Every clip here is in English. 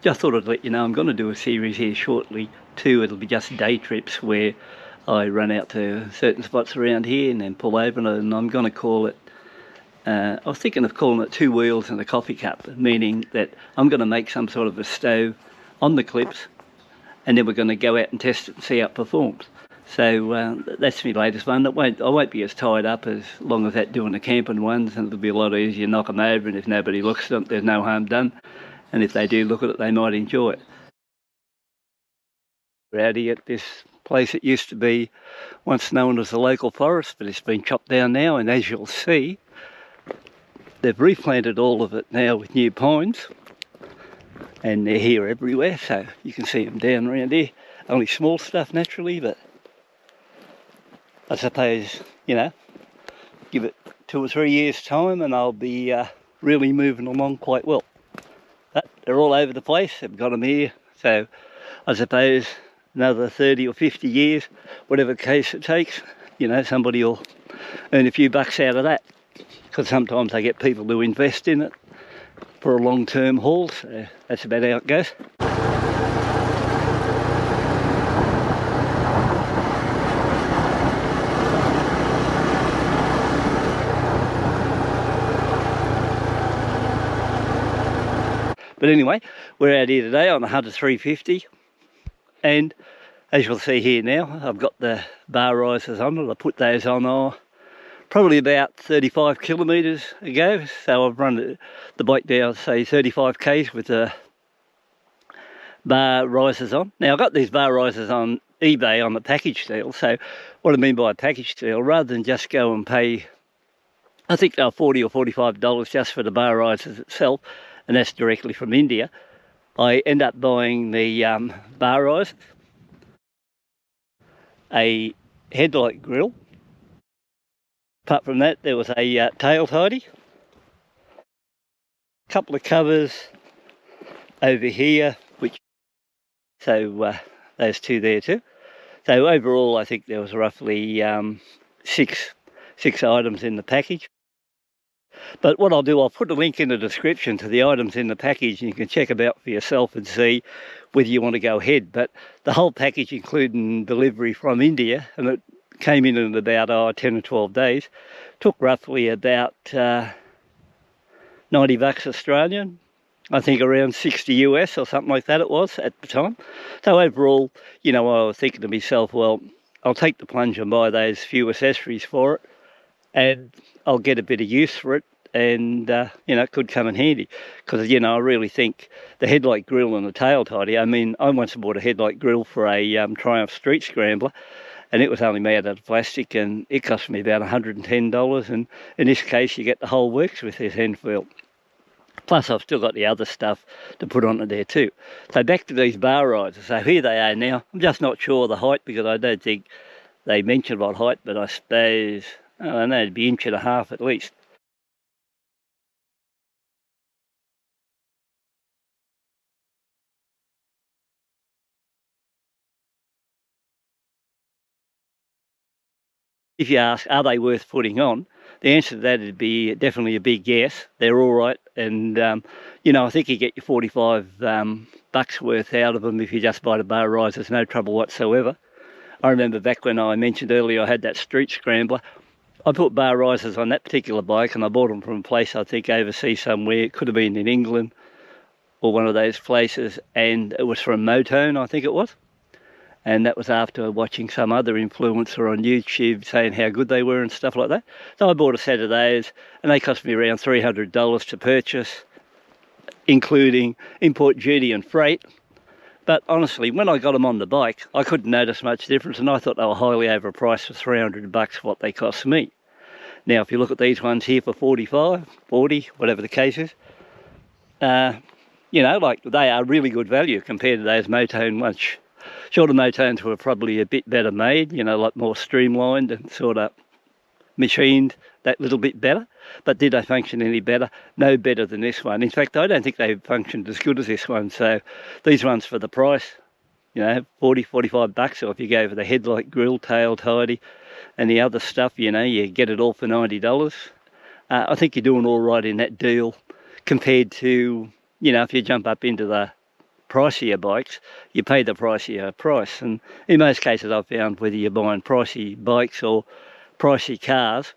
just thought I'd let you know I'm going to do a series here shortly too. It'll be just day trips where I run out to certain spots around here and then pull over, and I'm going to call it, I was thinking of calling it 2 wheels and a coffee cup, meaning that I'm going to make some sort of a stove on the clips and then we're going to go out and test it and see how it performs. So that's my latest one. I won't be as tied up as long as that doing the camping ones, and it'll be a lot easier, knock them over, and if nobody looks at it, there's no harm done. And if they do look at it, they might enjoy it. We're out here at this place that used to be once known as the local forest, but it's been chopped down now, and as you'll see, they've replanted all of it now with new pines, and they're here everywhere, so you can see them down around here. Only small stuff naturally, but I suppose, you know, give it 2 or 3 years' time and I'll be really moving along quite well. But they're all over the place, I've got them here, so I suppose another 30 or 50 years, whatever case it takes, you know, somebody will earn a few bucks out of that, because sometimes I get people who invest in it for a long-term haul, so that's about how it goes. But anyway, we're out here today on the Hunter 350, and as you'll see here now, I've got the bar risers on it. I put those on probably about 35 kilometres ago, so I've run the bike down, say 35 k's with the bar risers on. Now I've got these bar risers on eBay on the package deal, so what I mean by a package deal, rather than just go and pay, I think they're $40 or $45 just for the bar risers itself, and that's directly from India, I end up buying the bar risers, a headlight grill. Apart from that, there was a tail tidy, a couple of covers over here, so those two there too. So overall, I think there was roughly six items in the package. But what I'll do, I'll put a link in the description to the items in the package, and you can check them out for yourself and see whether you want to go ahead. But the whole package, including delivery from India, and it came in about 10 or 12 days, took roughly about 90 bucks Australian, I think around 60 US or something like that it was at the time. So overall, you know, I was thinking to myself, well, I'll take the plunge and buy those few accessories for it, and I'll get a bit of use for it, and you know, it could come in handy, because, you know, I really think the headlight grill and the tail tidy, I mean, I once bought a headlight grill for a Triumph Street Scrambler, and it was only made out of plastic, and it cost me about $110, and in this case you get the whole works with this Enfield. Plus I've still got the other stuff to put onto there too. So back to these bar risers. So here they are now. I'm just not sure of the height, because I don't think they mentioned what height, but I suppose, I don't know, it'd be 1.5 inches at least. If you ask, are they worth putting on? The answer to that would be definitely a big yes. They're all right, and you know, I think you get your 45 bucks worth out of them if you just buy the bar risers, no trouble whatsoever. I remember back when I mentioned earlier I had that Street Scrambler, I put bar risers on that particular bike, and I bought them from a place, I think overseas somewhere. It could have been in England or one of those places, and it was from Motone, I think it was. And that was after watching some other influencer on YouTube saying how good they were and stuff like that. So I bought a set of those, and they cost me around $300 to purchase, including import duty and freight. But honestly, when I got them on the bike, I couldn't notice much difference, and I thought they were highly overpriced for 300 bucks what they cost me. Now, if you look at these ones here for 45, 40, whatever the case is, you know, like, they are really good value compared to those Motone ones. Sure, the Motones were probably a bit better made, you know, like more streamlined and sort of machined that little bit better. But did they function any better? No better than this one. In fact, I don't think they functioned as good as this one. So these ones for the price, you know, 40, 45 bucks, or if you go for the headlight grill, tail tidy, and the other stuff, you know, you get it all for $90. I think you're doing all right in that deal compared to, you know, if you jump up into the pricier bikes, you pay the pricier price. And in most cases I've found, whether you're buying pricey bikes or pricey cars,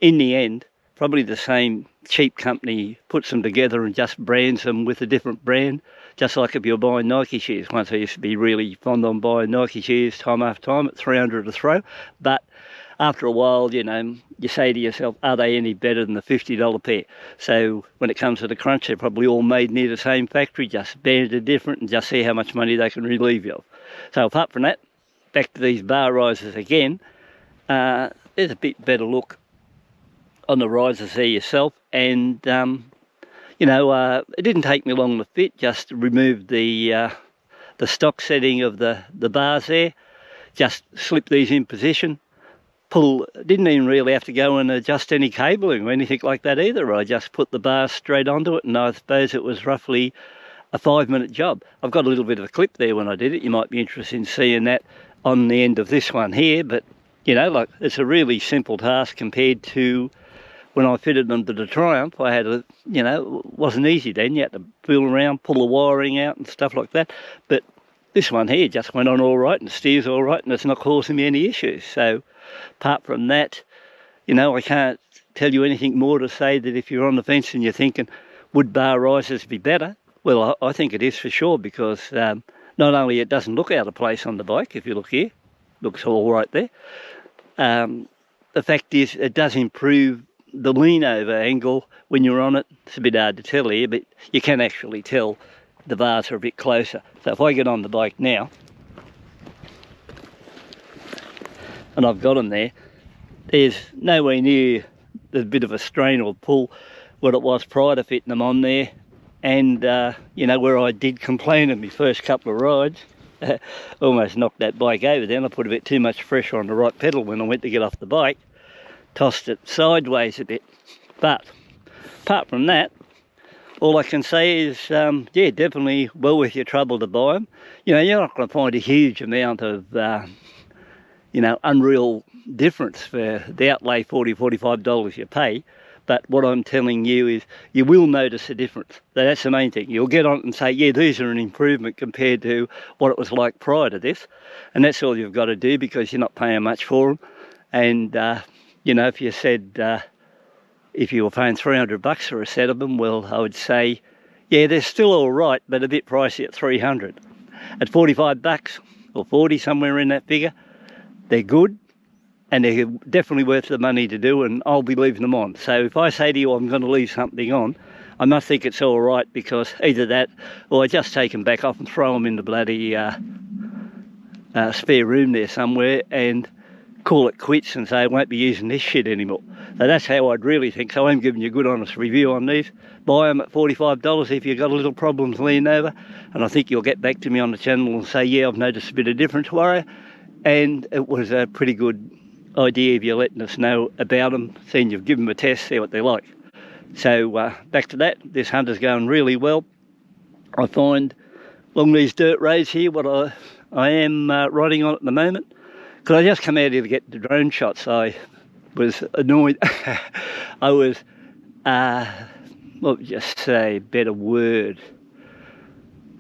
in the end, probably the same cheap company puts them together and just brands them with a different brand. Just like if you're buying Nike shoes. Once I used to be really fond on buying Nike shoes time after time at $300 a throw. But after a while, you know, you say to yourself, are they any better than the $50 pair? So when it comes to the crunch, they're probably all made near the same factory, just banded different, and just see how much money they can relieve you of. So apart from that, back to these bar risers again, there's a bit better look on the risers there yourself, and you know, it didn't take me long to fit. Just removed the stock setting of the bars there, just slip these in position, pull. Didn't even really have to go and adjust any cabling or anything like that either. I just put the bars straight onto it, and I suppose it was roughly a 5-minute job. I've got a little bit of a clip there when I did it. You might be interested in seeing that on the end of this one here, but you know, like, it's a really simple task compared to when I fitted them to the Triumph. I had you know, it wasn't easy then. You had to feel around, pull the wiring out and stuff like that. But this one here just went on all right and steers all right, and it's not causing me any issues. So apart from that, you know, I can't tell you anything more to say that if you're on the fence and you're thinking, would bar risers be better? Well, I think it is for sure, because not only it doesn't look out of place on the bike, if you look here, looks all right there. The fact is, it does improve the lean over angle when you're on it. It's a bit hard to tell here, but you can actually tell the bars are a bit closer. So if I get on the bike now, and I've got them there, there's nowhere near the bit of a strain or pull what it was prior to fitting them on there. And you know, where I did complain in my first couple of rides, almost knocked that bike over. Then I put a bit too much pressure on the right pedal when I went to get off the bike, tossed it sideways a bit. But apart from that, all I can say is, yeah, definitely well worth your trouble to buy them. You know, you're not going to find a huge amount of, you know, unreal difference for the outlay, $40–45 you pay. But what I'm telling you is, you will notice a difference. That's the main thing. You'll get on it and say, yeah, these are an improvement compared to what it was like prior to this. And that's all you've got to do, because you're not paying much for them. And, you know, if you said, if you were paying $300 for a set of them, well, I would say, yeah, they're still all right, but a bit pricey at $300. At $45 or 40, somewhere in that figure, they're good. And they're definitely worth the money to do, and I'll be leaving them on. So if I say to you I'm going to leave something on, I must think it's all right, because either that, or I just take them back off and throw them in the bloody spare room there somewhere and call it quits and say I won't be using this shit anymore. So that's how I'd really think. So I'm giving you a good honest review on these. Buy them at $45 if you've got a little problems leaning over, and I think you'll get back to me on the channel and say, yeah, I've noticed a bit of difference, Warrior, and it was a pretty good idea of you letting us know about them, seeing you've given them a test, see what they're like. So back to that, this Hunter's going really well. I find along these dirt roads here, what I am riding on at the moment, because I just come out here to get the drone shots. I was annoyed. I was, well, just say a better word.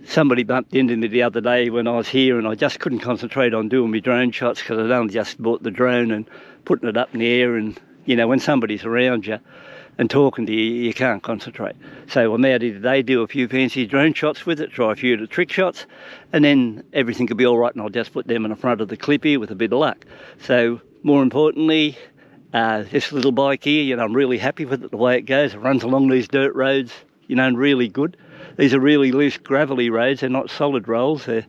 Somebody bumped into me the other day when I was here, and I just couldn't concentrate on doing my drone shots, because I'd only just bought the drone and putting it up in the air, and you know, when somebody's around you and talking to you, you can't concentrate. So I'm out here today, do a few fancy drone shots with it, try a few of the trick shots, and then everything could be all right, and I'll just put them in the front of the clip here with a bit of luck. So more importantly, this little bike here, you know, I'm really happy with it, the way it goes. It runs along these dirt roads, you know, really good. These are really loose, gravelly roads. They're not solid rolls. They're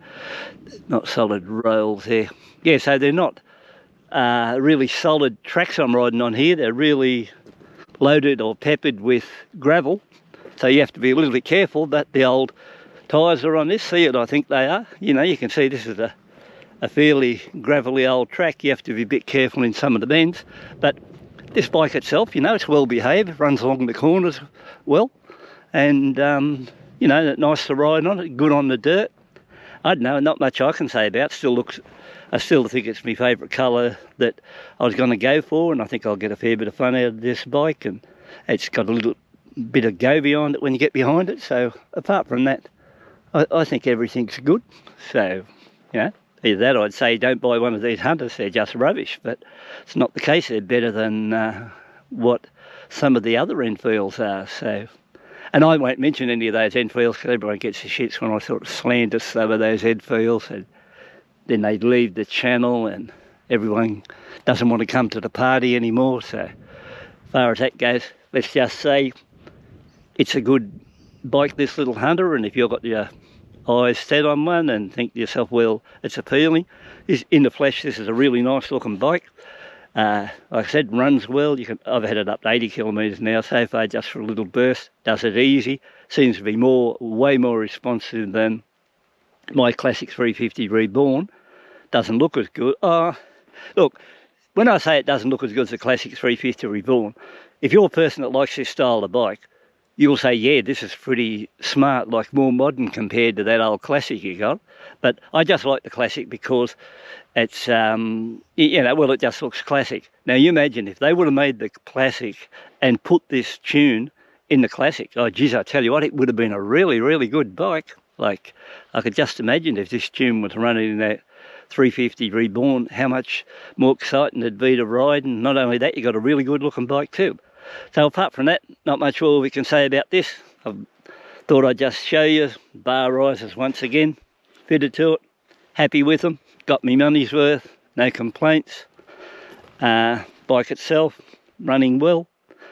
not solid rolls there. Yeah, so they're not really solid tracks I'm riding on here. They're really loaded or peppered with gravel. So you have to be a little bit careful, but the old tyres are on this. See it, I think they are. You know, you can see this is a fairly gravelly old track. You have to be a bit careful in some of the bends. But this bike itself, you know, it's well behaved. Runs along the corners well. And you know, nice to ride on it, good on the dirt. I don't know, not much I can say about it. I still think it's my favourite colour that I was going to go for, and I think I'll get a fair bit of fun out of this bike, and it's got a little bit of go behind it when you get behind it. So apart from that, I think everything's good. So, you know, either that, I'd say don't buy one of these Hunters, they're just rubbish, but it's not the case. They're better than what some of the other Enfields are. So, and I won't mention any of those Enfields because everyone gets the shits when I sort of slander some of those Enfields, and then they'd leave the channel and everyone doesn't want to come to the party anymore. So as far as that goes, let's just say it's a good bike, this little Hunter, and if you've got your eyes set on one and think to yourself, well, it's appealing, in the flesh this is a really nice looking bike. Like I said, runs well. I've had it up to 80 kilometres now so far, just for a little burst. Does it easy. Seems to be way more responsive than my Classic 350 Reborn. Doesn't look as good. Look, when I say it doesn't look as good as the Classic 350 Reborn, if you're a person that likes this style of bike, you'll say, yeah, this is pretty smart, like more modern compared to that old Classic you got. But I just like the Classic because it's, you know, well, it just looks classic. Now, you imagine if they would have made the Classic and put this tune in the Classic. Oh, geez, I tell you what, it would have been a really, really good bike. Like, I could just imagine if this tune was running in that 350 Reborn, how much more exciting it'd be to ride. And not only that, you got a really good looking bike too. So apart from that, not much more we can say about this. I thought I'd just show you bar risers once again, fitted to it, happy with them, got me money's worth, no complaints. Bike itself, running well,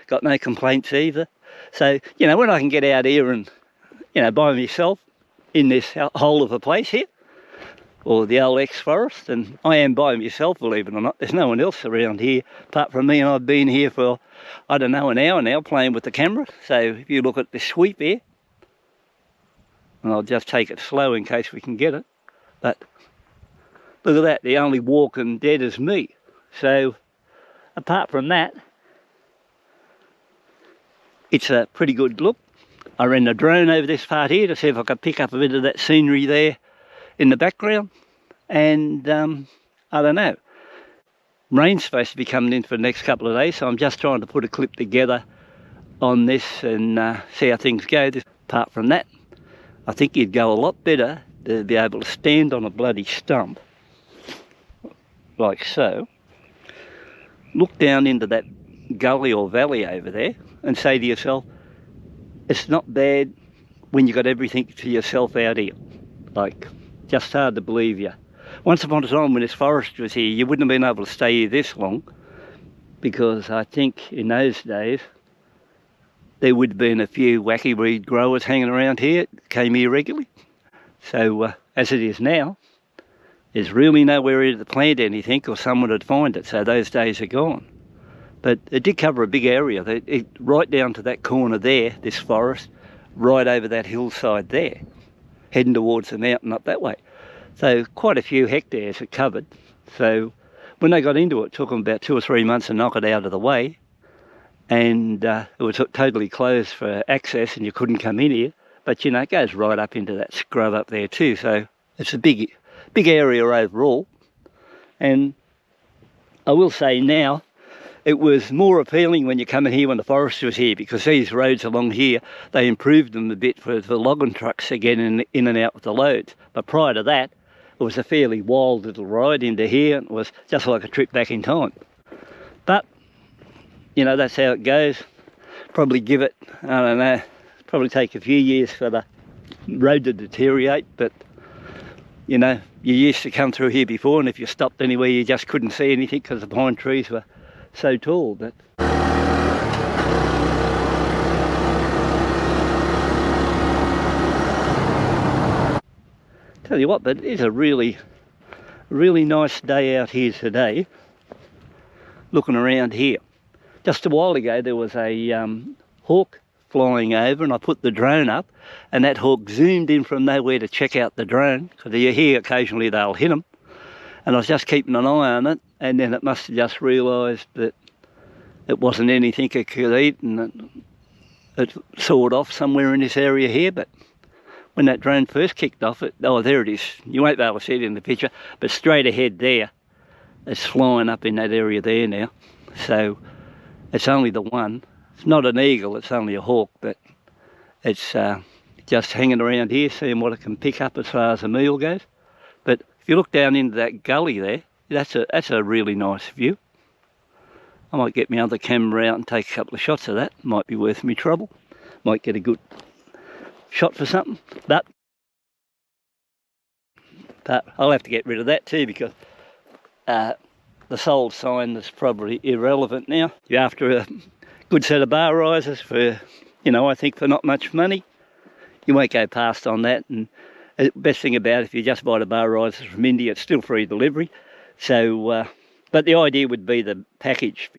got no complaints either. So, you know, when I can get out here and, you know, by myself in this hole of a place here, or the old ex-forest, and I am by myself, believe it or not. There's no one else around here apart from me, and I've been here for, I don't know, an hour now playing with the camera. So if you look at this sweep here, and I'll just take it slow in case we can get it, but look at that, the only walking dead is me. So apart from that, it's a pretty good look. I ran the drone over this part here to see if I could pick up a bit of that scenery there in the background, and I don't know, rain's supposed to be coming in for the next couple of days, so I'm just trying to put a clip together on this and see how things go. Apart from that, I think you'd go a lot better to be able to stand on a bloody stump like so, look down into that gully or valley over there and say to yourself, it's not bad when you got everything to yourself out here. Like, just hard to believe you. Once upon a time when this forest was here, you wouldn't have been able to stay here this long, because I think in those days there would have been a few wacky weed growers hanging around here, came here regularly. So as it is now, there's really nowhere here to plant anything or someone would find it, so those days are gone. But it did cover a big area, right down to that corner there, this forest, right over that hillside there, heading towards the mountain up that way. So quite a few hectares it covered. So when they got into it, it took them about 2 or 3 months to knock it out of the way. And it was totally closed for access and you couldn't come in here. But, you know, it goes right up into that scrub up there too. So it's a big area overall. And I will say now, it was more appealing when you come in here when the forest was here, because these roads along here, they improved them a bit for the logging trucks to get in and out with the loads. But prior to that, it was a fairly wild little ride into here. It was just like a trip back in time. But, you know, that's how it goes. Probably give it, I don't know, probably take a few years for the road to deteriorate, but, you know, you used to come through here before, and if you stopped anywhere, you just couldn't see anything because the pine trees were so tall. But tell you what, but it is a really nice day out here today, looking around here. Just a while ago there was a hawk flying over, and I put the drone up, and that hawk zoomed in from nowhere to check out the drone, because you hear occasionally they'll hit them, and I was just keeping an eye on it, and then it must have just realised that it wasn't anything it could eat, and it soared off somewhere in this area here. But when that drone first kicked off, oh, there it is. You won't be able to see it in the picture, but straight ahead there, it's flying up in that area there now. So it's only the one. It's not an eagle, it's only a hawk, but it's just hanging around here, seeing what I can pick up as far as a meal goes. But if you look down into that gully there, that's a really nice view. I might get my other camera out and take a couple of shots of that. Might be worth me trouble. Might get a good shot for something. But I'll have to get rid of that too, because the sold sign is probably irrelevant now. You're after a good set of bar risers for, I think for not much money. You won't go past on that. And the best thing about it, if you just buy the bar risers from India, it's still free delivery. So, but the idea would be the package.